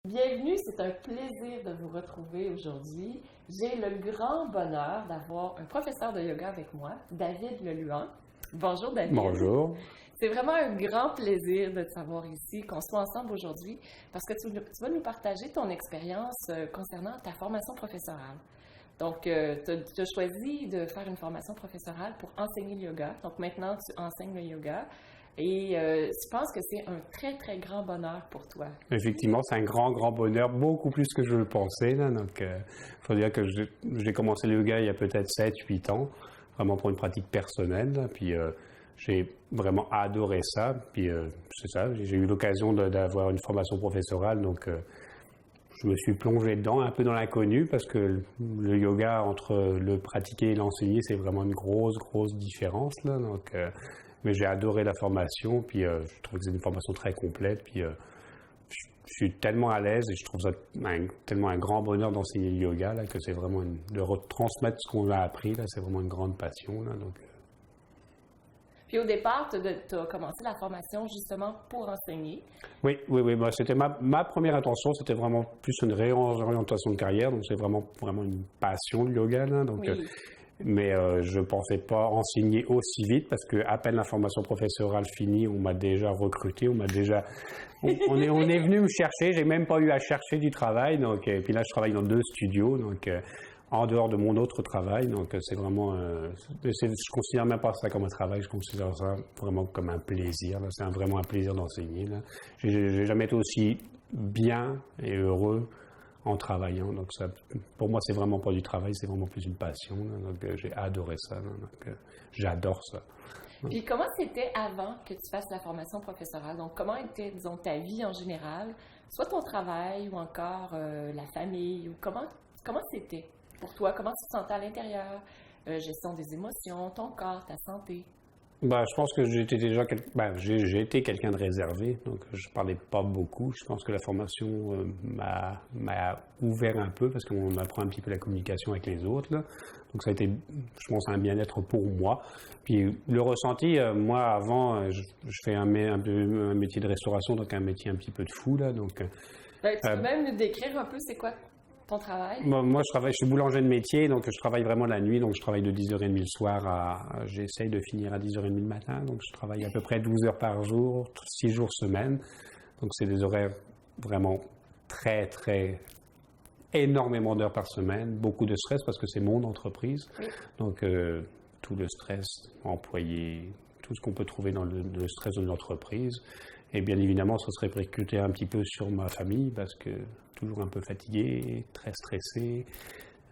Bienvenue, c'est un plaisir de vous retrouver aujourd'hui. J'ai le grand bonheur d'avoir un professeur de yoga avec moi, David Leluan. Bonjour David. Bonjour. C'est vraiment un grand plaisir de te savoir ici, qu'on soit ensemble aujourd'hui, parce que tu vas nous partager ton expérience concernant ta formation professorale. Donc, tu as choisi de faire une formation professorale pour enseigner le yoga. Donc, maintenant, tu enseignes le yoga. Et je pense que c'est un très, très grand bonheur pour toi. Effectivement, c'est un grand, grand bonheur, beaucoup plus que je le pensais. Là. Donc, faut dire que j'ai commencé le yoga il y a peut-être 7-8 ans, vraiment pour une pratique personnelle. Là. Puis, j'ai vraiment adoré ça. Puis, c'est ça, j'ai eu l'occasion d'avoir une formation professorale. Donc, je me suis plongé dedans, un peu dans l'inconnu, parce que le yoga, entre le pratiquer et l'enseigner, c'est vraiment une grosse, grosse différence. Là. Donc, mais j'ai adoré la formation, puis je trouve que c'est une formation très complète, puis je suis tellement à l'aise et je trouve ça tellement un grand bonheur d'enseigner le yoga, là, que c'est vraiment de retransmettre ce qu'on a appris, là, c'est vraiment une grande passion. Là, donc. Puis au départ, tu as commencé la formation justement pour enseigner. Oui. Bah, c'était ma première intention, c'était vraiment plus une réorientation de carrière, donc c'est vraiment une passion le yoga. Là, donc, oui. Mais je ne pensais pas enseigner aussi vite parce qu'à peine la formation professorale finie, on m'a déjà recruté, on est venu me chercher, j'ai même pas eu à chercher du travail. Donc, et puis là, je travaille dans 2 studios, donc en dehors de mon autre travail. Donc c'est vraiment, je considère même pas ça comme un travail, je considère ça vraiment comme un plaisir. Là. C'est vraiment un plaisir d'enseigner. Là. J'ai jamais été aussi bien et heureux en travaillant. Donc, ça, pour moi, c'est vraiment pas du travail, c'est vraiment plus une passion. Là. Donc, j'ai adoré ça. Là. Donc, j'adore ça. Puis, comment c'était avant que tu fasses la formation professorale? Donc, comment était, disons, ta vie en général, soit ton travail ou encore la famille, ou comment c'était pour toi? Comment tu te sentais à l'intérieur? Gestion des émotions, ton corps, ta santé? Ben, je pense que j'étais déjà j'ai été quelqu'un de réservé, donc je parlais pas beaucoup. Je pense que la formation m'a ouvert un peu parce qu'on apprend un petit peu la communication avec les autres. Là. Donc ça a été, je pense, un bien-être pour moi. Puis le ressenti, moi avant, je fais un métier de restauration, donc un métier un petit peu de fou là. Donc, tu peux même nous décrire un peu c'est quoi ton travail? Moi, je suis boulanger de métier, donc je travaille vraiment la nuit, donc je travaille de 10h30 le soir j'essaye de finir à 10h30 le matin, donc je travaille à peu près 12 heures par jour, 6 jours semaine, donc c'est des horaires vraiment très, très énormément d'heures par semaine, beaucoup de stress parce que c'est mon entreprise, oui. Donc tout le stress employé, tout ce qu'on peut trouver dans le stress de l'entreprise. Et bien évidemment, ça se répercutait un petit peu sur ma famille parce que toujours un peu fatigué, très stressé.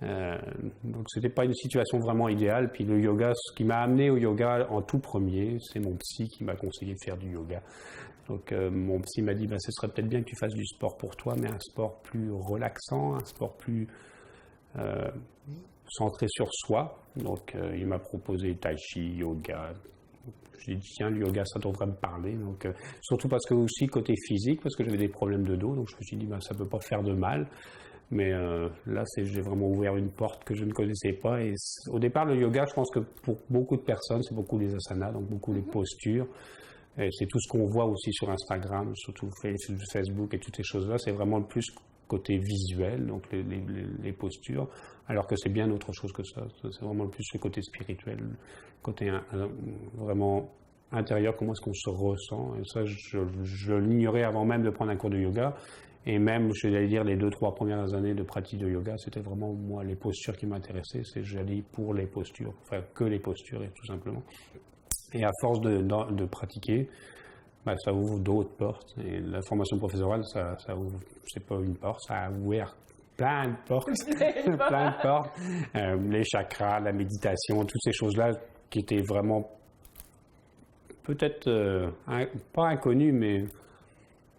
Donc c'était pas une situation vraiment idéale. Puis le yoga, ce qui m'a amené au yoga en tout premier, c'est mon psy qui m'a conseillé de faire du yoga. Donc mon psy m'a dit, ce serait peut-être bien que tu fasses du sport pour toi, mais un sport plus relaxant, un sport plus centré sur soi. Donc il m'a proposé tai chi, yoga. J'ai dit, tiens, le yoga, ça devrait me parler. Donc, surtout parce que aussi, côté physique, parce que j'avais des problèmes de dos, donc je me suis dit, ça ne peut pas faire de mal. Mais là, j'ai vraiment ouvert une porte que je ne connaissais pas. Et au départ, le yoga, je pense que pour beaucoup de personnes, c'est beaucoup les asanas, donc beaucoup les postures. Et c'est tout ce qu'on voit aussi sur Instagram, surtout Facebook et toutes ces choses-là. C'est vraiment le plus côté visuel, donc les postures, alors que c'est bien autre chose que ça. C'est vraiment le plus le côté spirituel, côté vraiment intérieur, comment est-ce qu'on se ressent. Et ça, je l'ignorais avant même de prendre un cours de yoga. Et même, je vais dire, les 2-3 premières années de pratique de yoga, c'était vraiment, moi, les postures qui m'intéressaient. J'allais pour les postures, enfin, que les postures, tout simplement. Et à force de pratiquer, ça ouvre d'autres portes. Et la formation professorale, ça ouvre, c'est pas une porte, ça a ouvert plein de portes. Plein de portes. Les chakras, la méditation, toutes ces choses-là qui étaient vraiment peut-être pas inconnues, mais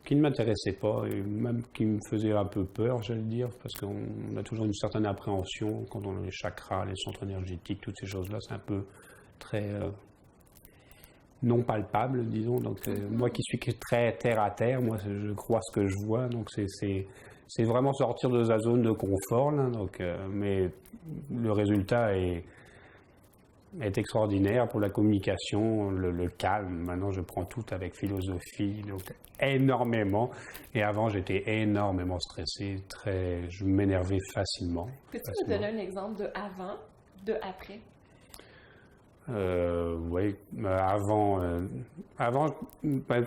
qui ne m'intéressaient pas, et même qui me faisaient un peu peur, j'allais dire, parce qu'on a toujours une certaine appréhension quand on a les chakras, les centres énergétiques, toutes ces choses-là, c'est un peu très non palpable, disons. Donc, moi qui suis très terre à terre, moi, je crois ce que je vois. Donc, c'est vraiment sortir de sa zone de confort. Là, donc, mais le résultat est est extraordinaire pour la communication, le calme. Maintenant, je prends tout avec philosophie, donc énormément. Et avant, j'étais énormément stressé, je m'énervais facilement. Peux-tu nous donner un exemple de avant, de après? Oui, avant,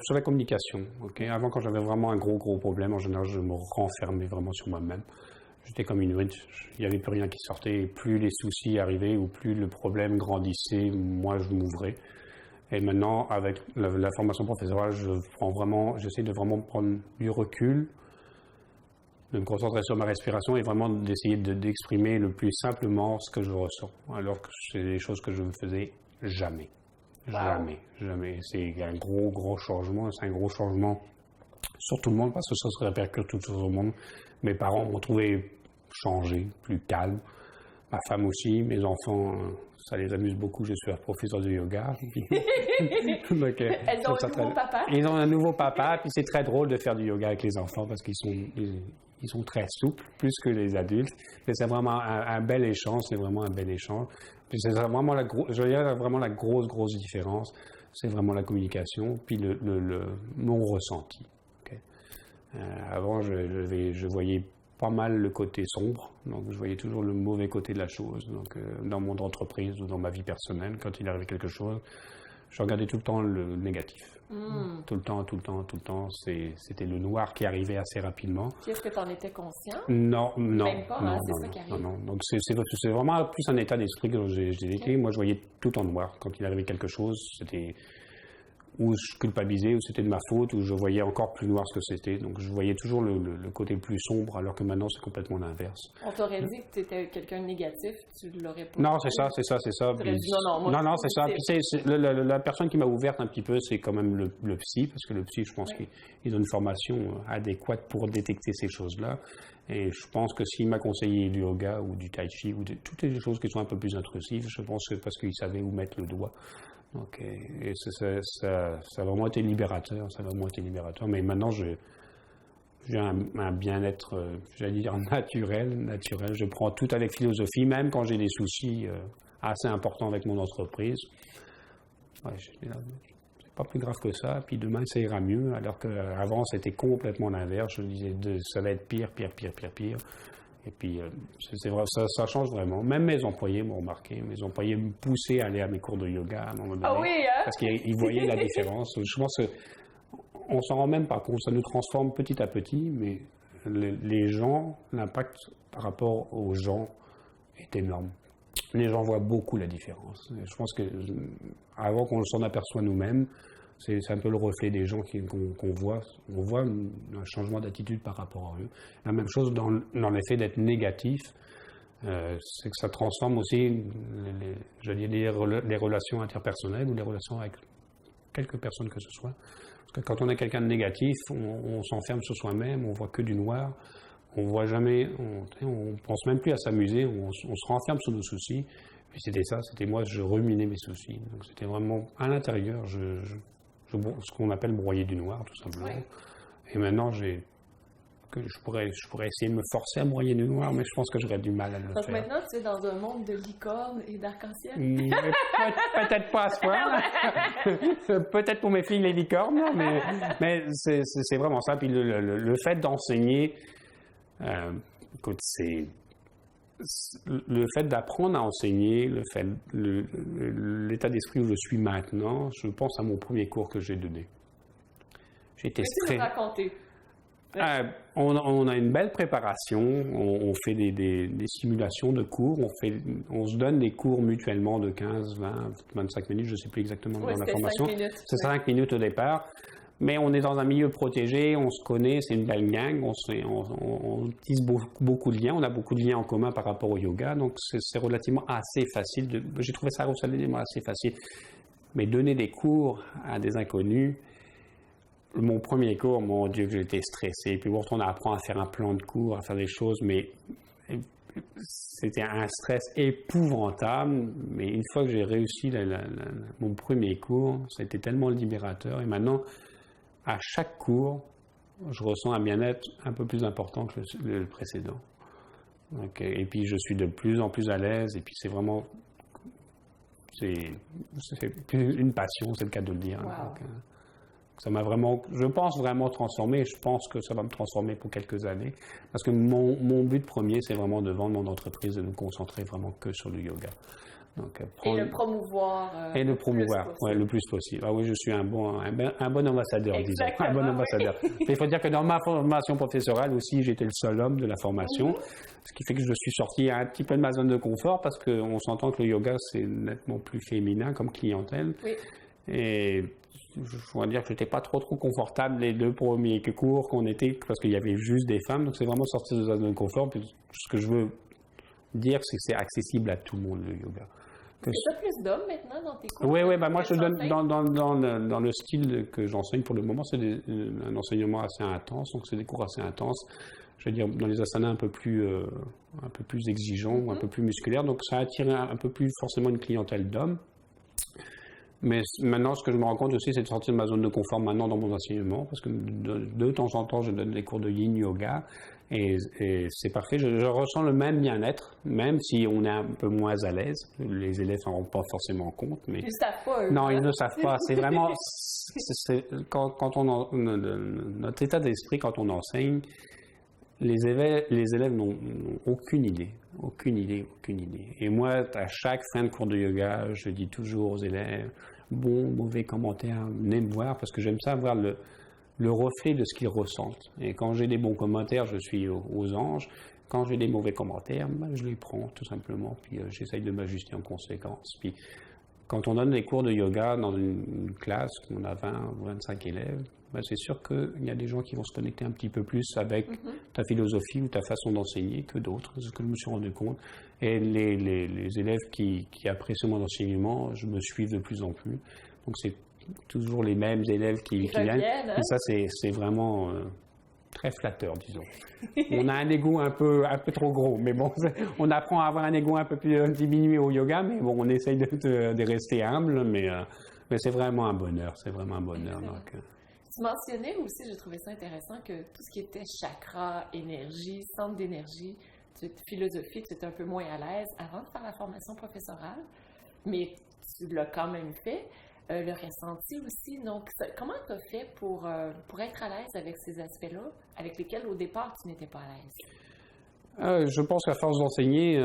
sur la communication. Okay? Avant, quand j'avais vraiment un gros problème, en général, je me renfermais vraiment sur moi-même. J'étais comme une huître, il n'y avait plus rien qui sortait. Plus les soucis arrivaient ou plus le problème grandissait, moi je m'ouvrais. Et maintenant, avec la formation professorale, j'essaie de vraiment prendre du recul, de me concentrer sur ma respiration et vraiment d'essayer d'exprimer le plus simplement ce que je ressens. Alors que c'est des choses que je ne faisais jamais. Jamais. C'est un gros changement. C'est un gros changement sur tout le monde parce que ça se répercute tout sur le monde. Mes parents m'ont trouvé changé, plus calme. Ma femme aussi, mes enfants, ça les amuse beaucoup. Je suis un professeur de yoga. Donc, elles ont un nouveau papa. Ils ont un nouveau papa, puis c'est très drôle de faire du yoga avec les enfants parce qu'ils sont très souples, plus que les adultes. Mais c'est vraiment un bel échange, c'est vraiment un bel échange. Puis c'est vraiment vraiment la grosse différence, c'est vraiment la communication, puis mon ressenti. Okay? Avant, je voyais pas mal le côté sombre, donc je voyais toujours le mauvais côté de la chose. Donc, dans mon entreprise ou dans ma vie personnelle, quand il arrivait quelque chose, je regardais tout le temps le négatif. Tout le temps. C'était le noir qui arrivait assez rapidement. Est-ce que tu en étais conscient? Non. Même pas, c'est ça qui arrive. Non. Donc, c'est vraiment plus un état d'esprit que j'ai décrit. Moi, je voyais tout en noir. Quand il arrivait quelque chose, c'était où je culpabilisais, où c'était de ma faute, où je voyais encore plus noir ce que c'était. Donc, je voyais toujours le côté plus sombre, alors que maintenant, c'est complètement l'inverse. On t'aurait dit que tu étais quelqu'un de négatif, tu l'aurais pas. Non, c'est ça. Puis, dit, non, c'est ça. Puis, la personne qui m'a ouverte un petit peu, c'est quand même le psy, parce que le psy, je pense qu'il a une formation adéquate pour détecter ces choses-là. Et je pense que s'il m'a conseillé du yoga ou du tai chi, ou toutes les choses qui sont un peu plus intrusives, je pense que parce qu'il savait où mettre le doigt. Donc, et ça a vraiment été libérateur, mais maintenant j'ai un bien-être, j'allais dire naturel, je prends tout avec philosophie, même quand j'ai des soucis assez importants avec mon entreprise. C'est pas plus grave que ça, puis demain ça ira mieux, alors qu'avant c'était complètement l'inverse, je disais ça va être pire. Et puis, c'est vrai, ça change vraiment. Même mes employés m'ont remarqué. Mes employés me poussaient à aller à mes cours de yoga à un moment donné. Ah oui, hein? Parce qu'ils voyaient la différence. Je pense qu'on s'en rend même pas compte. Ça nous transforme petit à petit, mais les gens, l'impact par rapport aux gens est énorme. Les gens voient beaucoup la différence. Je pense qu'avant qu'on s'en aperçoive nous-mêmes, c'est un peu le reflet des gens qu'on voit. On voit un changement d'attitude par rapport à eux. La même chose dans l'effet d'être négatif, c'est que ça transforme aussi les relations interpersonnelles ou les relations avec quelques personnes que ce soit. Parce que quand on est quelqu'un de négatif, on s'enferme sur soi-même, on voit que du noir, on voit jamais, on pense même plus à s'amuser, on se renferme sur nos soucis. Puis c'était moi, je ruminais mes soucis. Donc c'était vraiment à l'intérieur, ce qu'on appelle broyer du noir, tout simplement. Ouais. Et maintenant, je pourrais essayer de me forcer à broyer du noir, mais je pense que j'aurais du mal à le faire. Donc maintenant, tu es dans un monde de licornes et d'arc-en-ciel? Peut-être pas à ce point. Peut-être pour mes filles, les licornes, mais c'est vraiment ça. Puis le fait d'enseigner, écoute, le fait d'apprendre à enseigner, l'état d'esprit où je suis maintenant, je pense à mon premier cours que j'ai donné. J'ai été stressé. Raconter. On a une belle préparation, on fait des simulations de cours, on se donne des cours mutuellement de 15, 20, 25 minutes, je ne sais plus exactement dans la formation. 5 minutes. C'est 5 minutes au départ. Mais on est dans un milieu protégé, on se connaît, c'est une belle gang, on tisse beaucoup de liens, on a beaucoup de liens en commun par rapport au yoga, donc c'est relativement assez facile. J'ai trouvé ça relativement assez facile. Mais donner des cours à des inconnus, mon premier cours, mon Dieu, que j'étais stressé. Puis pourtant, on apprend à faire un plan de cours, à faire des choses, mais c'était un stress épouvantable. Mais une fois que j'ai réussi mon premier cours, ça a été tellement libérateur. Et maintenant, à chaque cours, je ressens un bien-être un peu plus important que le précédent. Donc, et puis, je suis de plus en plus à l'aise. Et puis, c'est vraiment une passion, c'est le cas de le dire. Wow. Donc, ça m'a vraiment, je pense vraiment transformé, et je pense que ça va me transformer pour quelques années, parce que mon but premier, c'est vraiment de vendre mon entreprise, de nous concentrer vraiment que sur le yoga. Donc, et le promouvoir. Le plus possible. Ah oui, je suis un bon ambassadeur, disons. Un bon ambassadeur. Il faut dire que dans ma formation professorale aussi, j'étais le seul homme de la formation, ce qui fait que je suis sorti un petit peu de ma zone de confort, parce qu'on s'entend que le yoga, c'est nettement plus féminin comme clientèle. Oui. Et je dois dire que je n'étais pas trop confortable les 2 premiers cours qu'on était, parce qu'il y avait juste des femmes. Donc c'est vraiment sortir de sa zone de confort. Puis ce que je veux dire, c'est que c'est accessible à tout le monde, le yoga. Est-ce que tu as plus d'hommes maintenant dans tes cours? Oui, moi je donne dans le style que j'enseigne pour le moment, c'est un enseignement assez intense, donc c'est des cours assez intenses. Je veux dire, dans les asanas un peu plus exigeants, un peu plus musculaires, donc ça attire un peu plus forcément une clientèle d'hommes. Mais maintenant, ce que je me rends compte aussi, c'est de sortir de ma zone de confort maintenant dans mon enseignement, parce que de temps en temps, je donne des cours de yin yoga, et c'est parfait. Je ressens le même bien-être, même si on est un peu moins à l'aise. Les élèves s'en rendent pas forcément compte. Mais... Ils ne savent pas, eux. Non, ils ne savent pas. C'est vraiment... notre état d'esprit, quand on enseigne, les élèves n'ont aucune idée. Et moi, à chaque fin de cours de yoga, je dis toujours aux élèves, bon, mauvais commentaire, venez me voir, parce que j'aime ça avoir le reflet de ce qu'ils ressentent. Et quand j'ai des bons commentaires, je suis aux anges. Quand j'ai des mauvais commentaires, je les prends tout simplement, puis j'essaye de m'ajuster en conséquence. Puis quand on donne des cours de yoga dans une classe, on a 20 ou 25 élèves, c'est sûr qu'il y a des gens qui vont se connecter un petit peu plus avec ta philosophie ou ta façon d'enseigner que d'autres, c'est ce que je me suis rendu compte. Et les élèves qui apprécient mon enseignement, je me suivent de plus en plus. Donc c'est toujours les mêmes élèves qui viennent. Hein? Et ça, c'est vraiment très flatteur, disons. On a un ego un peu trop gros, mais bon, on apprend à avoir un ego un peu plus diminué au yoga, mais bon, on essaye de rester humble, mais c'est vraiment un bonheur, Donc, Tu mentionnais aussi, j'ai trouvé ça intéressant, que tout ce qui était chakra, énergie, centre d'énergie, philosophie, tu étais un peu moins à l'aise avant de faire la formation professorale, mais tu l'as quand même fait. Le ressenti aussi. Donc, comment tu as fait pour être à l'aise avec ces aspects-là, avec lesquels au départ tu n'étais pas à l'aise? Je pense qu'à force d'enseigner,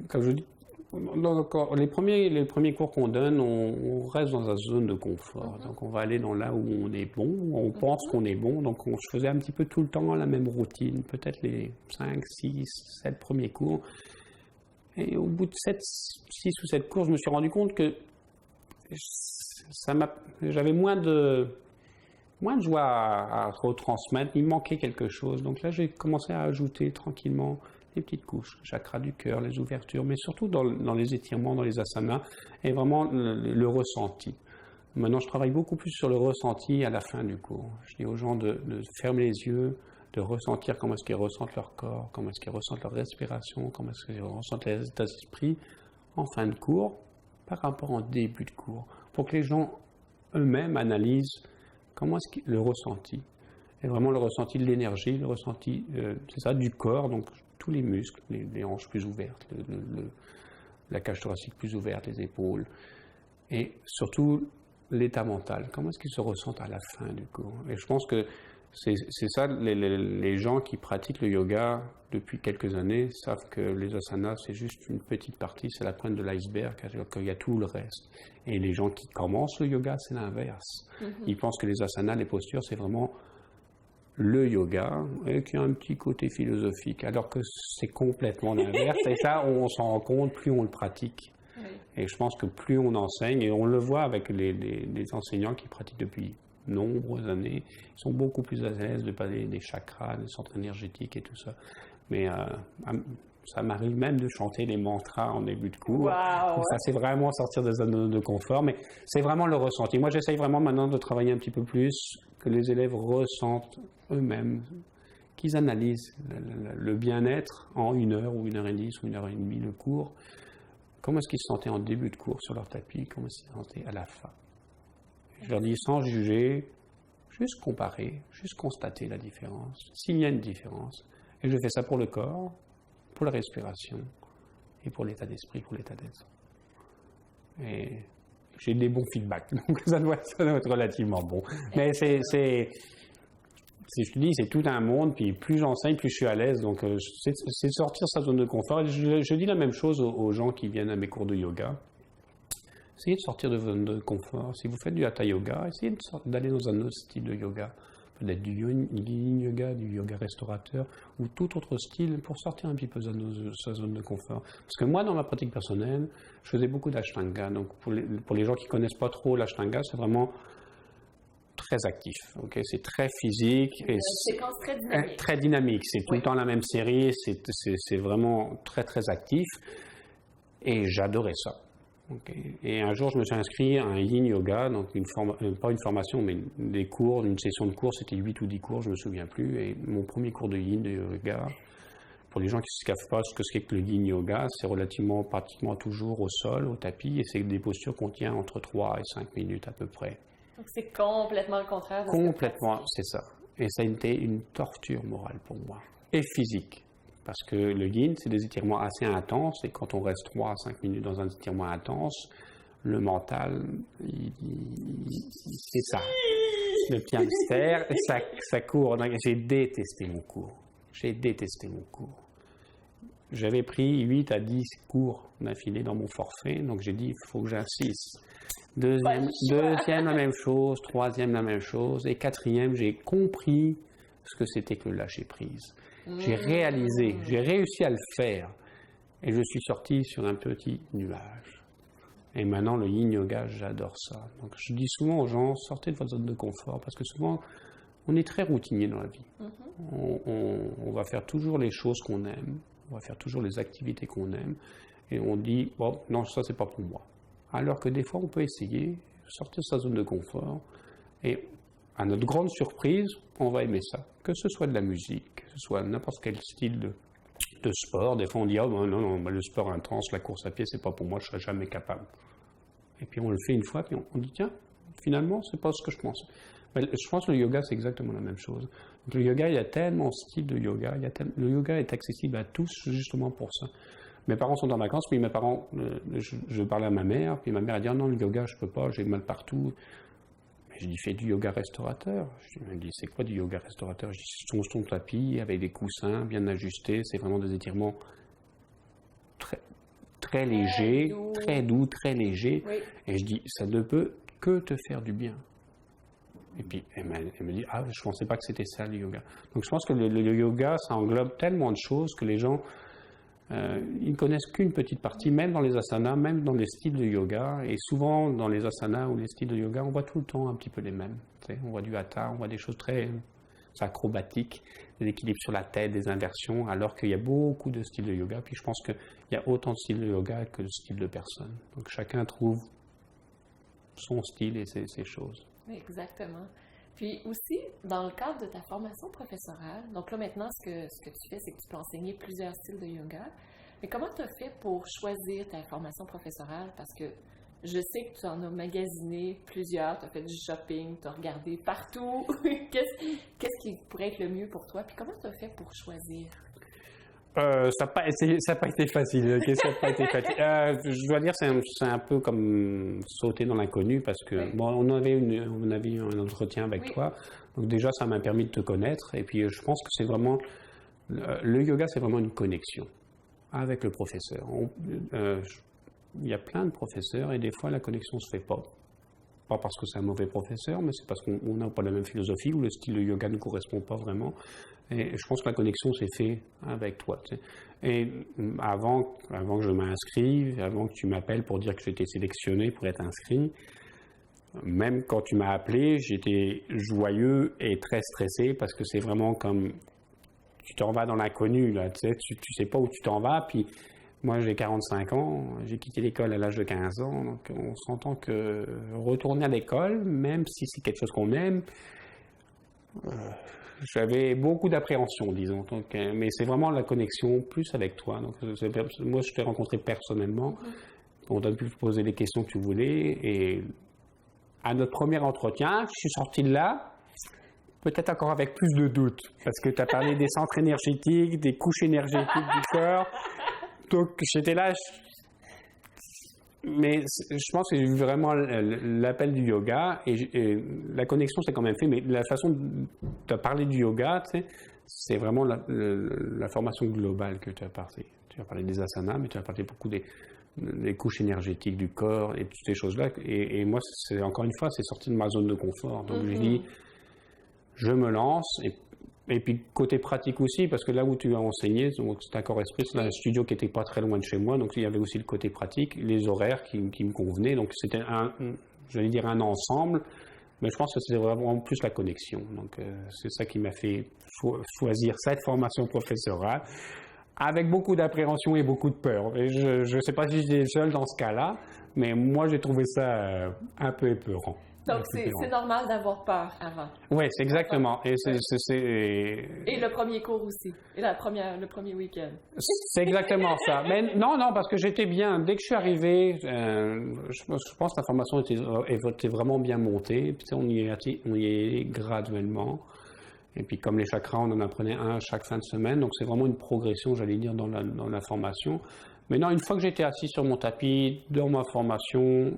comme je dis, les premiers cours qu'on donne, on reste dans une zone de confort. Donc, on va aller là où on est bon, où on pense qu'on est bon. Donc, je faisais un petit peu tout le temps la même routine, peut-être les 5, 6, 7 premiers cours. Et au bout de 6 ou 7 cours, je me suis rendu compte que j'avais moins de joie à retransmettre, il manquait quelque chose. Donc là, j'ai commencé à ajouter tranquillement les petites couches, le chakra du cœur, les ouvertures, mais surtout dans les étirements, dans les asanas, et vraiment le ressenti. Maintenant, je travaille beaucoup plus sur le ressenti à la fin du cours. Je dis aux gens de fermer les yeux, de ressentir comment est-ce qu'ils ressentent leur corps, comment est-ce qu'ils ressentent leur respiration, comment est-ce qu'ils ressentent les états d'esprit en fin de cours, par rapport en début de cours, pour que les gens eux-mêmes analysent comment est-ce que le ressenti, et vraiment le ressenti de l'énergie, le ressenti, c'est ça, du corps, donc tous les muscles, les hanches plus ouvertes, la cage thoracique plus ouverte, les épaules, et surtout l'état mental, comment est-ce qu'ils se ressentent à la fin du cours. Et je pense que c'est ça, les gens qui pratiquent le yoga depuis quelques années savent que les asanas, c'est juste une petite partie, c'est la pointe de l'iceberg, alors qu'il y a tout le reste. Et les gens qui commencent le yoga, c'est l'inverse. Ils pensent que les asanas, les postures, c'est vraiment le yoga, et qu'il y a un petit côté philosophique, alors que c'est complètement l'inverse. Et ça, on s'en rend compte, plus on le pratique. Oui. Et je pense que plus on enseigne, et on le voit avec les enseignants qui pratiquent depuis nombreuses années, ils sont beaucoup plus à l'aise de parler des chakras, des centres énergétiques et tout ça. Mais ça m'arrive même de chanter les mantras en début de cours. Wow. Ça, c'est vraiment sortir des zones de confort, mais c'est vraiment le ressenti. Moi, j'essaye vraiment maintenant de travailler un petit peu plus, que les élèves ressentent eux-mêmes, qu'ils analysent le bien-être en 1 heure ou 1h10 ou 1h30 le cours. Comment est-ce qu'ils se sentaient en début de cours sur leur tapis, comment est-ce qu'ils se sentaient à la fin. Je leur dis sans juger, juste comparer, juste constater la différence, s'il y a une différence. Et je fais ça pour le corps, pour la respiration et pour l'état d'esprit, pour l'état d'être. Et j'ai des bons feedbacks, donc ça doit être relativement bon. Mais si je te dis, c'est tout un monde, puis plus j'enseigne, plus je suis à l'aise, donc c'est de sortir sa zone de confort. Je dis la même chose aux gens qui viennent à mes cours de yoga. Essayez de sortir de votre zone de confort. Si vous faites du hatha yoga, essayez d'aller dans un autre style de yoga. Peut-être du yin yoga, du yoga restaurateur, ou tout autre style pour sortir un petit peu de sa zone de confort. Parce que moi, dans ma pratique personnelle, je faisais beaucoup d'ashtanga. Donc pour les gens qui ne connaissent pas trop l'ashtanga, c'est vraiment très actif. Okay? C'est très physique. Et une séquence très dynamique. Très dynamique. C'est tout le temps la même série. C'est vraiment très, très actif. Et j'adorais ça. Okay. Et un jour, je me suis inscrit à un yin yoga, donc pas une formation, mais des cours, une session de cours, c'était 8 ou 10 cours, je ne me souviens plus. Et mon premier cours de yin yoga, pour les gens qui ne savent pas ce que c'est que le yin yoga, c'est pratiquement toujours au sol, au tapis, et c'est des postures qu'on tient entre 3 et 5 minutes à peu près. Donc c'est complètement le contraire de Complètement, c'est ça. Et ça a été une torture morale pour moi, et physique. Parce que le yin, c'est des étirements assez intenses, et quand on reste 3 à 5 minutes dans un étirement intense, le mental, c'est ça. Le petit hamster, ça court. J'ai détesté mon cours. J'avais pris 8 à 10 cours d'affilée dans mon forfait, donc j'ai dit, il faut que j'insiste. Deuxième, la même chose. Troisième, la même chose. Et quatrième, j'ai compris ce que c'était que le lâcher-prise. J'ai réalisé, j'ai réussi à le faire. Et je suis sorti sur un petit nuage. Et maintenant, le yin yoga, j'adore ça. Donc, je dis souvent aux gens, sortez de votre zone de confort, parce que souvent, on est très routinier dans la vie. On va faire toujours les choses qu'on aime, on va faire toujours les activités qu'on aime, et on dit, bon, non, ça, c'est pas pour moi. Alors que des fois, on peut essayer, sortir de sa zone de confort, et à notre grande surprise, on va aimer ça. Que ce soit de la musique, que ce soit n'importe quel style de sport. Des fois, on dit, oh, non, le sport intense, la course à pied, c'est pas pour moi, je serais jamais capable. Et puis, on le fait une fois, puis on dit, tiens, finalement, c'est pas ce que je pense. Mais je pense que le yoga, c'est exactement la même chose. Donc, le yoga, il y a tellement de styles de yoga. Le yoga est accessible à tous, justement pour ça. Mes parents sont en vacances, puis mes parents, je parlais à ma mère, puis ma mère a dit, oh, non, le yoga, je peux pas, j'ai mal partout. Je dis, fais du yoga restaurateur. Je me dis, c'est quoi du yoga restaurateur? Je dis, c'est ton tapis avec des coussins bien ajustés. C'est vraiment des étirements très légers, très doux, très légers. Oui. Et je dis, ça ne peut que te faire du bien. Et puis, elle me dit, ah, je ne pensais pas que c'était ça le yoga. Donc, je pense que le yoga, ça englobe tellement de choses que les gens, ils ne connaissent qu'une petite partie, même dans les asanas, même dans les styles de yoga. Et souvent, dans les asanas ou les styles de yoga, on voit tout le temps un petit peu les mêmes. On voit du hatha, on voit des choses très acrobatiques, des équilibres sur la tête, des inversions, alors qu'il y a beaucoup de styles de yoga. Puis je pense qu'il y a autant de styles de yoga que de styles de personnes. Donc chacun trouve son style et ses choses. Oui, exactement. Puis aussi, dans le cadre de ta formation professorale, donc là maintenant, ce que tu fais, c'est que tu peux enseigner plusieurs styles de yoga. Mais comment tu as fait pour choisir ta formation professorale? Parce que je sais que tu en as magasiné plusieurs, tu as fait du shopping, tu as regardé partout. Qu'est-ce qui pourrait être le mieux pour toi? Puis comment tu as fait pour choisir? Ça n'a pas été facile. Okay? Ça n'a pas été facile. Je dois dire, c'est un peu comme sauter dans l'inconnu parce que oui. Bon, on avait un entretien avec toi. Donc déjà, ça m'a permis de te connaître. Et puis, je pense que c'est vraiment le yoga, c'est vraiment une connexion avec le professeur. Il y a plein de professeurs et des fois, la connexion ne se fait pas. Pas parce que c'est un mauvais professeur, mais c'est parce qu'on n'a pas la même philosophie ou le style de yoga ne correspond pas vraiment. Et je pense que la connexion s'est faite avec toi. Tu sais. Et avant que je m'inscrive, avant que tu m'appelles pour dire que j'étais sélectionné pour être inscrit, même quand tu m'as appelé, j'étais joyeux et très stressé parce que c'est vraiment comme tu t'en vas dans l'inconnu. Là, tu sais pas où tu t'en vas. Puis moi, j'ai 45 ans, j'ai quitté l'école à l'âge de 15 ans. Donc on s'entend que retourner à l'école, même si c'est quelque chose qu'on aime, j'avais beaucoup d'appréhension, disons. Donc, mais c'est vraiment la connexion plus avec toi. Donc, moi, je t'ai rencontré personnellement. On a pu poser les questions que tu voulais. Et à notre premier entretien, je suis sorti de là, peut-être encore avec plus de doutes. Parce que tu as parlé des centres énergétiques, des couches énergétiques du corps. Donc, j'étais là. Mais je pense que j'ai eu vraiment l'appel du yoga et la connexion s'est quand même fait, mais la façon dont tu as parlé du yoga, tu sais, c'est vraiment la formation globale que tu as parlé. Tu as parlé des asanas, mais tu as parlé beaucoup des couches énergétiques du corps et toutes ces choses-là. Et moi, encore une fois, c'est sorti de ma zone de confort. Donc j'ai dit, je me lance. Et puis côté pratique aussi, parce que là où tu as enseigné, c'était un corps esprit, c'est un studio qui n'était pas très loin de chez moi, donc il y avait aussi le côté pratique, les horaires qui me convenaient, donc c'était j'allais dire un ensemble, mais je pense que c'était vraiment plus la connexion. Donc c'est ça qui m'a fait choisir cette formation professorale, avec beaucoup d'appréhension et beaucoup de peur. Et je ne sais pas si j'étais seul dans ce cas-là, mais moi j'ai trouvé ça un peu épeurant. Donc, c'est normal d'avoir peur avant. Oui, c'est exactement. Et, et le premier cours aussi. Et le premier week-end. C'est exactement ça. Mais non, parce que j'étais bien. Dès que je suis arrivé, je pense que la formation était vraiment bien montée. Puis, on y est graduellement. Et puis, comme les chakras, on en apprenait un chaque fin de semaine. Donc, c'est vraiment une progression, j'allais dire, dans la formation. Maintenant, une fois que j'étais assis sur mon tapis, dans ma formation,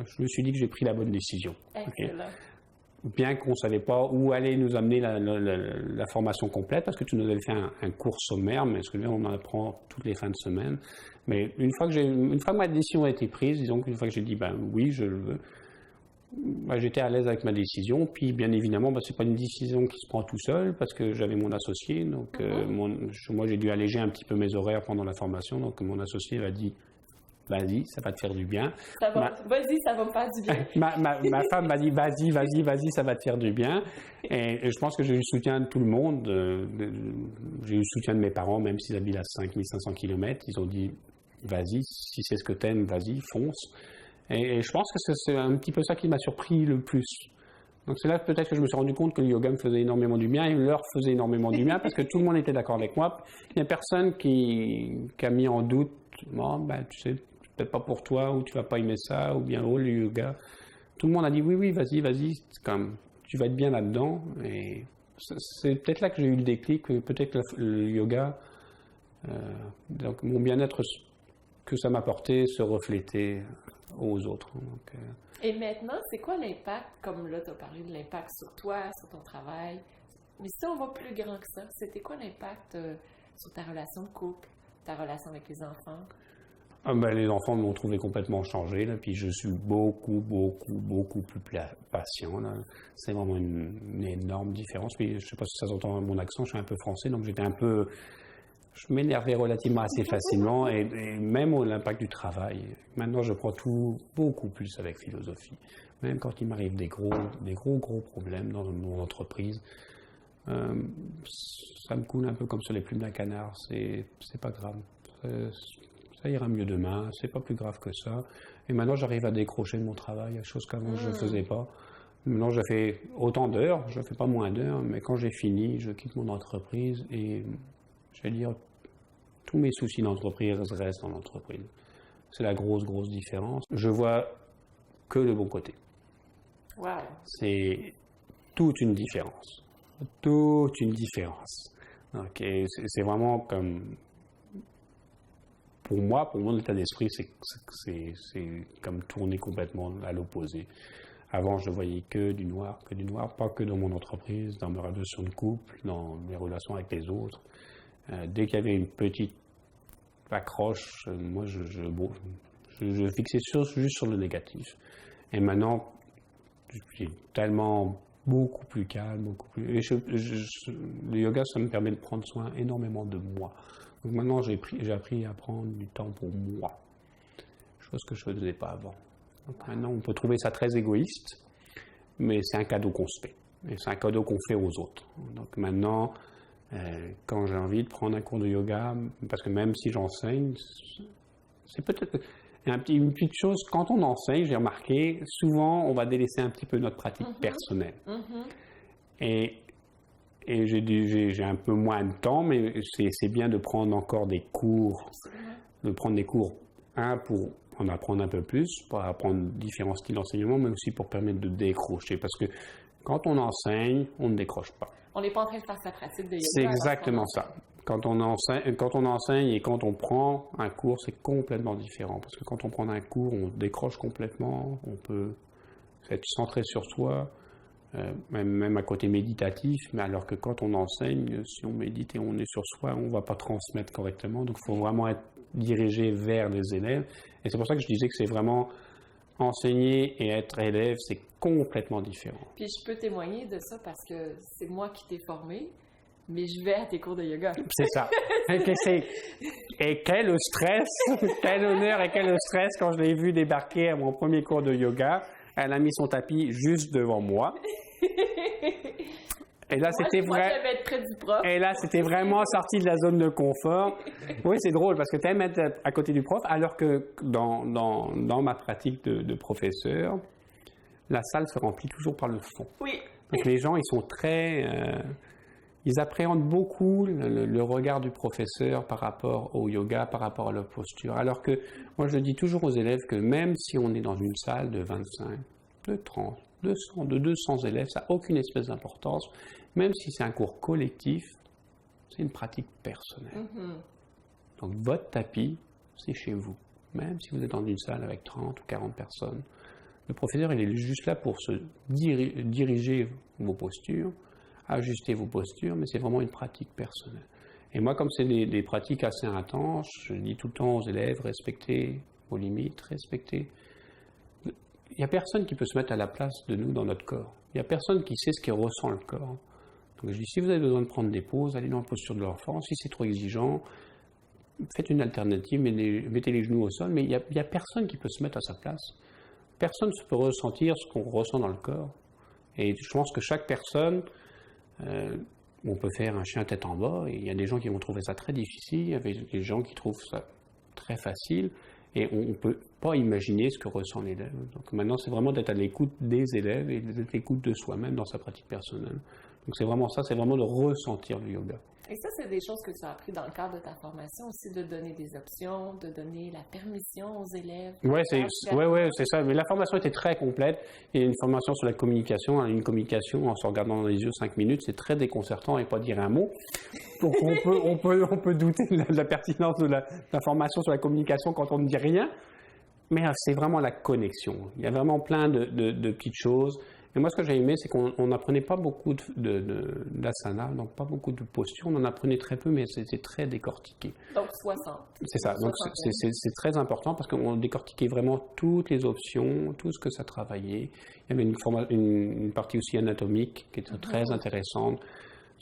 je me suis dit que j'ai pris la bonne décision. Excellent. Okay. Bien qu'on ne savait pas où allait nous amener la formation complète, parce que tu nous avais fait un cours sommaire, mais ce que on en apprend toutes les fins de semaine. Mais une fois que ma décision a été prise, disons qu'une fois que j'ai dit, oui, je le veux, j'étais à l'aise avec ma décision. Puis, bien évidemment, ce n'est pas une décision qui se prend tout seul, parce que j'avais mon associé. Donc, moi, j'ai dû alléger un petit peu mes horaires pendant la formation. Donc, mon associé m'a dit, vas-y, ça va te faire du bien. Vas-y, ça va me faire du bien. ma femme m'a dit, vas-y, ça va te faire du bien. Et je pense que j'ai eu le soutien de tout le monde. J'ai eu le soutien de mes parents, même s'ils habitent à 5500 km. Ils ont dit, vas-y, si c'est ce que t'aimes, vas-y, fonce. Et je pense que c'est un petit peu ça qui m'a surpris le plus. Donc c'est là peut-être que je me suis rendu compte que le yoga me faisait énormément du bien et leur faisait énormément du bien parce que tout le monde était d'accord avec moi. Il n'y a personne qui a mis en doute, tu sais, peut-être pas pour toi ou tu vas pas aimer ça ou bien le yoga. Tout le monde a dit oui, vas-y, comme tu vas être bien là-dedans. Et c'est peut-être là que j'ai eu le déclic, peut-être que le yoga, donc mon bien-être que ça m'apportait se reflétait aux autres. Donc, Et maintenant, c'est quoi l'impact, comme là tu as parlé de l'impact sur toi, sur ton travail, mais si on va plus grand que ça, c'était quoi l'impact sur ta relation de couple, ta relation avec les enfants? Les enfants m'ont trouvé complètement changé, là, puis je suis beaucoup plus patient. Là. C'est vraiment une énorme différence. Puis, je ne sais pas si ça s'entend dans mon accent, je suis un peu français, donc je m'énervais relativement assez facilement, et même l'impact du travail. Maintenant, je prends tout beaucoup plus avec philosophie. Même quand il m'arrive des gros problèmes dans mon entreprise, ça me coule un peu comme sur les plumes d'un canard. C'est pas grave. Ça ira mieux demain, c'est pas plus grave que ça. Et maintenant, j'arrive à décrocher de mon travail, chose qu'avant je ne faisais pas. Maintenant, je fais autant d'heures, je ne fais pas moins d'heures, mais quand j'ai fini, je quitte mon entreprise et, je vais dire, tous mes soucis d'entreprise restent dans l'entreprise. C'est la grosse différence. Je vois que le bon côté. Wow. C'est toute une différence. Toute une différence. Donc, c'est vraiment comme... Pour moi, mon état d'esprit, c'est comme tourner complètement à l'opposé. Avant, je voyais que du noir, pas que dans mon entreprise, dans mes relations de couple, dans mes relations avec les autres. Dès qu'il y avait une petite accroche, moi, je fixais juste sur le négatif. Et maintenant, je suis tellement beaucoup plus calme, Et le yoga, ça me permet de prendre soin énormément de moi. Donc maintenant, j'ai appris à prendre du temps pour moi, chose que je ne faisais pas avant. Donc maintenant, on peut trouver ça très égoïste, mais c'est un cadeau qu'on se fait. Et c'est un cadeau qu'on fait aux autres. Donc maintenant, quand j'ai envie de prendre un cours de yoga, parce que même si j'enseigne, c'est peut-être une petite chose, quand on enseigne, j'ai remarqué, souvent on va délaisser un petit peu notre pratique personnelle. Et j'ai un peu moins de temps, mais c'est bien de prendre encore des cours, pour en apprendre un peu plus, pour apprendre différents styles d'enseignement, mais aussi pour permettre de décrocher. Parce que quand on enseigne, on ne décroche pas. On n'est pas en train de faire sa pratique de yoga. C'est exactement ça. Quand on enseigne et quand on prend un cours, c'est complètement différent. Parce que quand on prend un cours, on décroche complètement, on peut être centré sur soi, même à côté méditatif, mais alors que quand on enseigne, si on médite et on est sur soi, on ne va pas transmettre correctement. Donc il faut vraiment être dirigé vers les élèves. Et c'est pour ça que je disais que c'est vraiment enseigner et être élève, c'est complètement différent. Puis je peux témoigner de ça parce que c'est moi qui t'ai formé, mais je vais à tes cours de yoga. C'est ça. Et quel stress, quel honneur et quel stress quand je l'ai vu débarquer à mon premier cours de yoga. Elle a mis son tapis juste devant moi. Et là, c'était vrai. Je vais être près du prof. Et là, c'était vraiment sorti de la zone de confort. Oui, c'est drôle parce que tu aimes être à côté du prof, alors que dans ma pratique de professeur, la salle se remplit toujours par le fond. Oui. Donc les gens, ils sont très... ils appréhendent beaucoup le regard du professeur par rapport au yoga, par rapport à la posture. Alors que moi, je dis toujours aux élèves que même si on est dans une salle de 25, de 30, 200, de 200 élèves, ça n'a aucune espèce d'importance. Même si c'est un cours collectif, c'est une pratique personnelle. Donc votre tapis, c'est chez vous. Même si vous êtes dans une salle avec 30 ou 40 personnes, le professeur, il est juste là pour se diriger vos postures, ajuster vos postures, mais c'est vraiment une pratique personnelle. Et moi, comme c'est des pratiques assez intenses, je dis tout le temps aux élèves, respectez vos limites, respectez. Il n'y a personne qui peut se mettre à la place de nous dans notre corps. Il n'y a personne qui sait ce que ressent le corps. Donc je dis, si vous avez besoin de prendre des pauses, allez dans la posture de l'enfant. Si c'est trop exigeant, faites une alternative, mettez les genoux au sol, mais il n'y a personne qui peut se mettre à sa place. Personne ne peut ressentir ce qu'on ressent dans le corps. Et je pense que chaque personne, on peut faire un chien tête en bas, et il y a des gens qui vont trouver ça très difficile, il y a des gens qui trouvent ça très facile, et on ne peut pas imaginer ce que ressent l'élève. Donc maintenant, c'est vraiment d'être à l'écoute des élèves et d'être à l'écoute de soi-même dans sa pratique personnelle. Donc c'est vraiment ça, c'est vraiment de ressentir le yoga. Et ça, c'est des choses que tu as appris dans le cadre de ta formation aussi, de donner des options, de donner la permission aux élèves. Oui, c'est ça. Mais la formation était très complète. Il y a une formation sur la communication. Une communication, en se regardant dans les yeux 5 minutes, c'est très déconcertant et pas dire un mot. Donc on peut douter de la pertinence de la formation sur la communication quand on ne dit rien. Mais c'est vraiment la connexion. Il y a vraiment plein de petites choses. Et moi, ce que j'ai aimé, c'est qu'on n'apprenait pas beaucoup d'asana, donc pas beaucoup de postures. On en apprenait très peu, mais c'était très décortiqué. Donc 60. C'est ça. Donc c'est très important parce qu'on décortiquait vraiment toutes les options, tout ce que ça travaillait. Il y avait une partie aussi anatomique qui était très intéressante.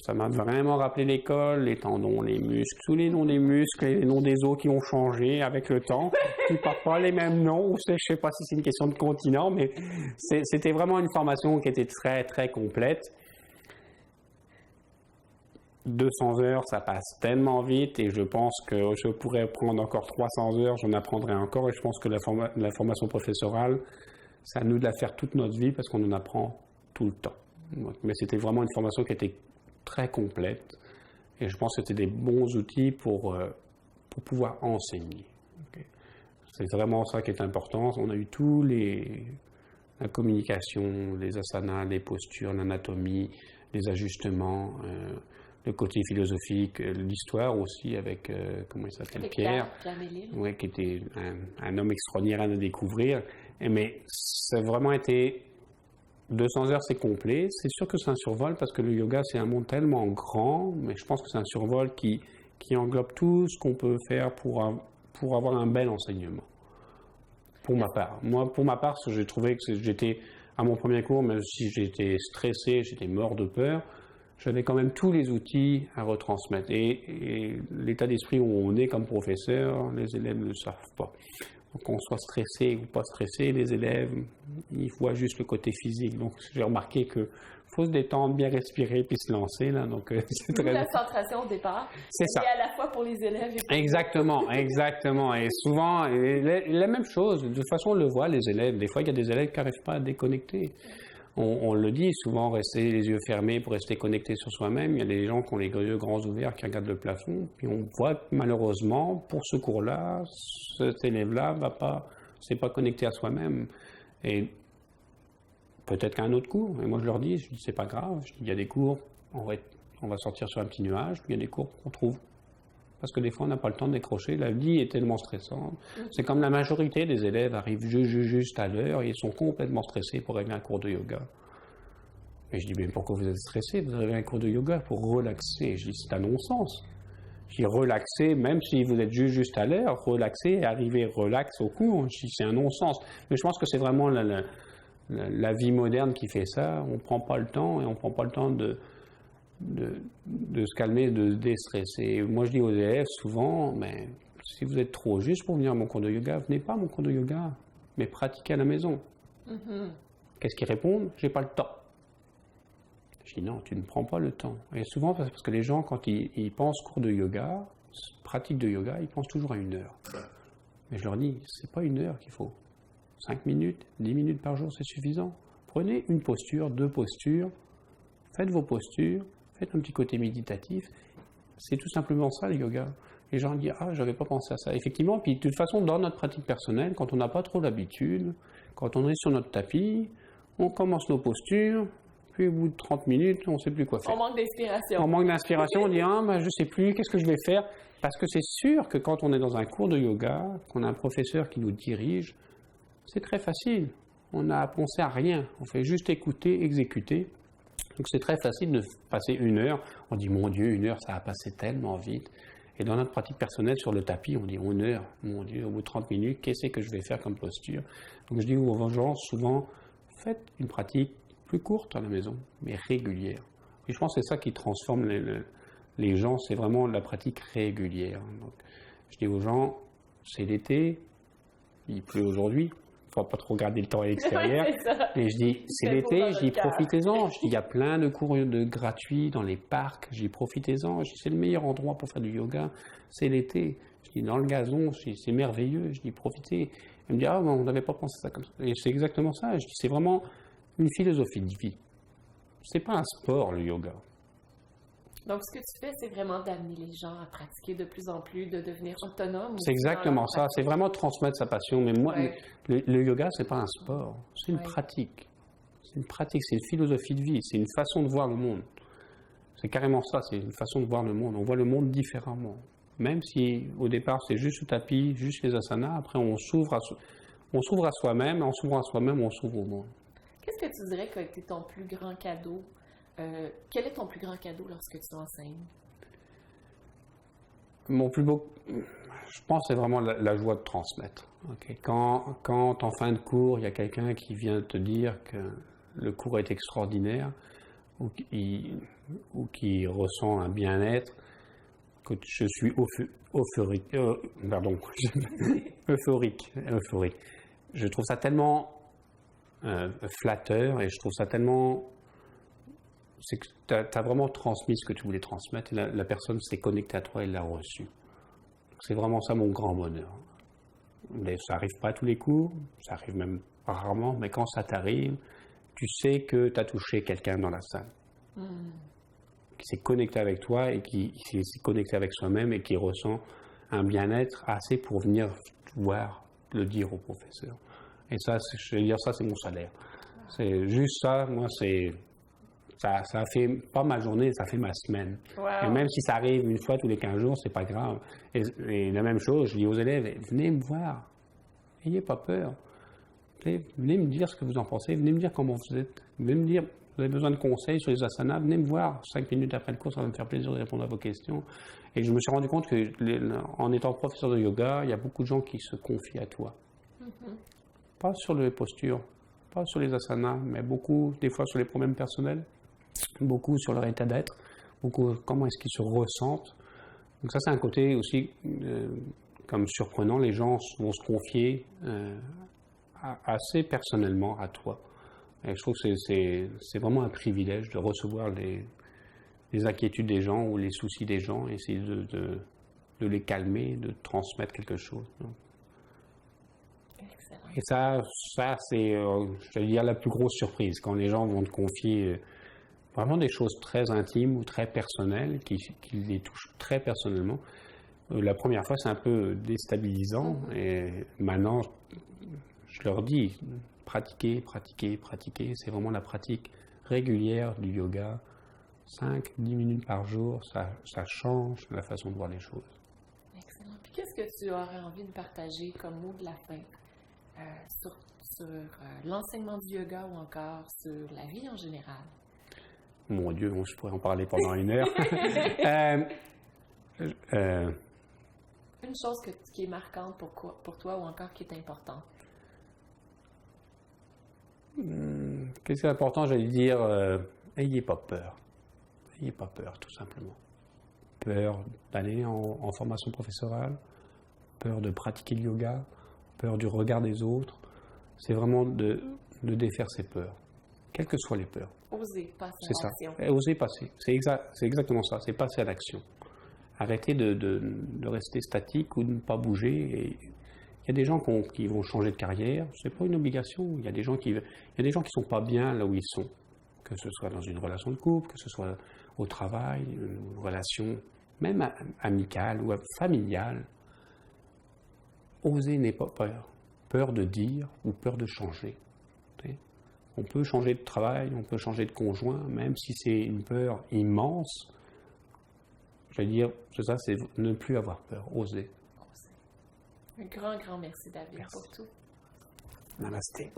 Ça m'a vraiment rappelé l'école, les tendons, les muscles, tous les noms des muscles, les noms des os qui ont changé avec le temps, qui ne portent pas les mêmes noms. Je ne sais pas si c'est une question de continent, mais c'était vraiment une formation qui était très, très complète. 200 heures, ça passe tellement vite et je pense que je pourrais prendre encore 300 heures, j'en apprendrai encore et je pense que la formation professorale, c'est à nous de la faire toute notre vie parce qu'on en apprend tout le temps. Mais c'était vraiment une formation qui était très complète et je pense que c'était des bons outils pour pouvoir enseigner. Okay. C'est vraiment ça qui est important. On a eu la communication, les asanas, les postures, l'anatomie, les ajustements, le côté philosophique, l'histoire aussi avec, comment il s'appelle, Pierre ouais, qui était un homme extraordinaire à découvrir. Mais ça a vraiment été 200 heures, c'est complet. C'est sûr que c'est un survol parce que le yoga, c'est un monde tellement grand, mais je pense que c'est un survol qui englobe tout ce qu'on peut faire pour avoir un bel enseignement. Pour ma part. Moi, pour ma part, j'ai trouvé que j'étais à mon premier cours, même si j'étais stressé, j'étais mort de peur, j'avais quand même tous les outils à retransmettre. Et l'état d'esprit où on est comme professeur, les élèves ne le savent pas. Donc, qu'on soit stressé ou pas stressé, les élèves, ils voient juste le côté physique. Donc, j'ai remarqué qu'il faut se détendre, bien respirer, puis se lancer. Là. Donc, c'est très... la concentration au départ. C'est ça. Et à la fois pour les élèves et pour exactement, exactement. Et souvent, la même chose. De toute façon, on le voit, les élèves. Des fois, il y a des élèves qui n'arrivent pas à déconnecter. On le dit souvent, rester les yeux fermés pour rester connecté sur soi-même. Il y a des gens qui ont les yeux grands ouverts, qui regardent le plafond. Puis on voit que malheureusement, pour ce cours-là, cet élève-là s'est pas connecté à soi-même. Et peut-être qu'à un autre cours. Et moi, je leur dis, c'est pas grave. Il y a des cours on va sortir sur un petit nuage, puis il y a des cours qu'on trouve. Parce que des fois, on n'a pas le temps de décrocher. La vie est tellement stressante. C'est comme la majorité des élèves arrivent juste à l'heure et ils sont complètement stressés pour arriver à un cours de yoga. Et je dis, mais pourquoi vous êtes stressé? Vous arrivez à un cours de yoga pour relaxer. Je dis, c'est un non-sens. Je dis, relaxer, même si vous êtes juste à l'heure, relaxer et arriver relax au cours, je dis, c'est un non-sens. Mais je pense que c'est vraiment la vie moderne qui fait ça. On ne prend pas le temps et on ne prend pas le temps de se calmer, de se déstresser. Moi, je dis aux élèves souvent, mais si vous êtes trop juste pour venir à mon cours de yoga, venez pas à mon cours de yoga, mais pratiquez à la maison. Qu'est-ce qu'ils répondent? J'ai pas le temps. Je dis non, tu ne prends pas le temps. Et souvent, parce que les gens, quand ils pensent cours de yoga, pratique de yoga, ils pensent toujours à 1 heure. Mais je leur dis, c'est pas 1 heure qu'il faut. 5 minutes, 10 minutes par jour, c'est suffisant. Prenez une posture, 2 postures, faites vos postures, faites un petit côté méditatif. C'est tout simplement ça, le yoga. Les gens disent, ah, j'avais pas pensé à ça. Effectivement, puis de toute façon, dans notre pratique personnelle, quand on n'a pas trop l'habitude, quand on est sur notre tapis, on commence nos postures, puis au bout de 30 minutes, on ne sait plus quoi faire. On manque d'inspiration. On manque d'inspiration, on dit, ah, ben, je ne sais plus, qu'est-ce que je vais faire? Parce que c'est sûr que quand on est dans un cours de yoga, qu'on a un professeur qui nous dirige, c'est très facile. On n'a à penser à rien. On fait juste écouter, exécuter. Donc c'est très facile de passer 1 heure. On dit, mon Dieu, 1 heure, ça a passé tellement vite. Et dans notre pratique personnelle sur le tapis, on dit 1 heure, mon Dieu, au bout de 30 minutes, qu'est-ce que je vais faire comme posture? Donc je dis aux gens souvent, faites une pratique plus courte à la maison, mais régulière. Et je pense que c'est ça qui transforme les gens, c'est vraiment la pratique régulière. Donc je dis aux gens, c'est l'été, il pleut aujourd'hui, il ne faut pas trop regarder le temps à l'extérieur. Oui, et je dis, c'est l'été, je dis, profitez-en. Je dis, il y a plein de cours gratuits dans les parcs. Je dis, profitez-en. Je dis, c'est le meilleur endroit pour faire du yoga. C'est l'été. Je dis, dans le gazon, c'est merveilleux. Je dis, profitez. Elle me dit, ah, on n'avait pas pensé ça comme ça. Et c'est exactement ça. Je dis, c'est vraiment une philosophie de vie. C'est pas un sport, le yoga. Donc, ce que tu fais, c'est vraiment d'amener les gens à pratiquer de plus en plus, de devenir autonomes. C'est exactement ça. C'est vraiment transmettre sa passion. Mais moi, le yoga, c'est pas un sport. C'est une pratique. C'est une pratique, c'est une philosophie de vie. C'est une façon de voir le monde. C'est carrément ça. C'est une façon de voir le monde. On voit le monde différemment. Même si, au départ, c'est juste le tapis, juste les asanas. Après, on s'ouvre à soi-même. En s'ouvrant à soi-même, on s'ouvre au monde. Qu'est-ce que tu dirais qu'a été ton plus grand cadeau? Quel est ton plus grand cadeau lorsque tu enseignes? Mon plus beau, je pense, c'est vraiment la joie de transmettre. Okay? Quand en fin de cours, il y a quelqu'un qui vient te dire que le cours est extraordinaire ou qui ressent un bien-être, que je suis euphorique. Euphorique. Je trouve ça tellement flatteur et je trouve ça tellement... C'est que tu as vraiment transmis ce que tu voulais transmettre et la personne s'est connectée à toi et l'a reçu. C'est vraiment ça mon grand bonheur. Mais ça n'arrive pas à tous les cours, ça arrive même rarement, mais quand ça t'arrive, tu sais que tu as touché quelqu'un dans la salle. Qui s'est connecté avec toi et qui s'est connecté avec soi-même et qui ressent un bien-être assez pour venir voir, le dire au professeur. Et ça, je vais dire, ça c'est mon salaire. C'est juste ça, moi c'est... Ça fait pas ma journée, ça fait ma semaine. Wow. Et même si ça arrive une fois tous les 15 jours, c'est pas grave. Et la même chose, je dis aux élèves, venez me voir. N'ayez pas peur. Venez me dire ce que vous en pensez, venez me dire comment vous êtes. Venez me dire, vous avez besoin de conseils sur les asanas, venez me voir. 5 minutes après le cours, ça va me faire plaisir de répondre à vos questions. Et je me suis rendu compte qu'en étant professeur de yoga, il y a beaucoup de gens qui se confient à toi. Pas sur les postures, pas sur les asanas, mais beaucoup, des fois, sur les problèmes personnels. Beaucoup sur leur état d'être, beaucoup comment est-ce qu'ils se ressentent. Donc ça, c'est un côté aussi comme surprenant. Les gens vont se confier assez personnellement à toi. Et je trouve que c'est vraiment un privilège de recevoir les inquiétudes des gens ou les soucis des gens et essayer de les calmer, de transmettre quelque chose. Excellent. Et ça c'est, je vais dire, la plus grosse surprise, quand les gens vont te confier vraiment des choses très intimes ou très personnelles, qui les touchent très personnellement. La première fois, c'est un peu déstabilisant. Et maintenant, je leur dis, pratiquez. C'est vraiment la pratique régulière du yoga. 5-10 minutes par jour, ça change la façon de voir les choses. Excellent. Puis qu'est-ce que tu aurais envie de partager comme mot de la fin sur l'enseignement du yoga ou encore sur la vie en général? Mon Dieu, je pourrais en parler pendant 1 heure. Une chose qui est marquante pour toi ou encore qui est importante? Qu'est-ce qui est important? J'allais dire, ayez pas peur. N'ayez pas peur, tout simplement. Peur d'aller en formation professorale, peur de pratiquer le yoga, peur du regard des autres. C'est vraiment de défaire ces peurs, quelles que soient les peurs. Oser passer à l'action. Oser passer, c'est exactement ça, c'est passer à l'action. Arrêtez de rester statique ou de ne pas bouger. Il y a des gens qui vont changer de carrière, c'est pas une obligation. Il y a des gens qui sont pas bien là où ils sont, que ce soit dans une relation de couple, que ce soit au travail, une relation même amicale ou familiale. Oser n'est pas peur. Peur de dire ou peur de changer. On peut changer de travail, on peut changer de conjoint, même si c'est une peur immense. Je veux dire, c'est ça, c'est ne plus avoir peur, oser. Un grand merci David pour tout. Namasté.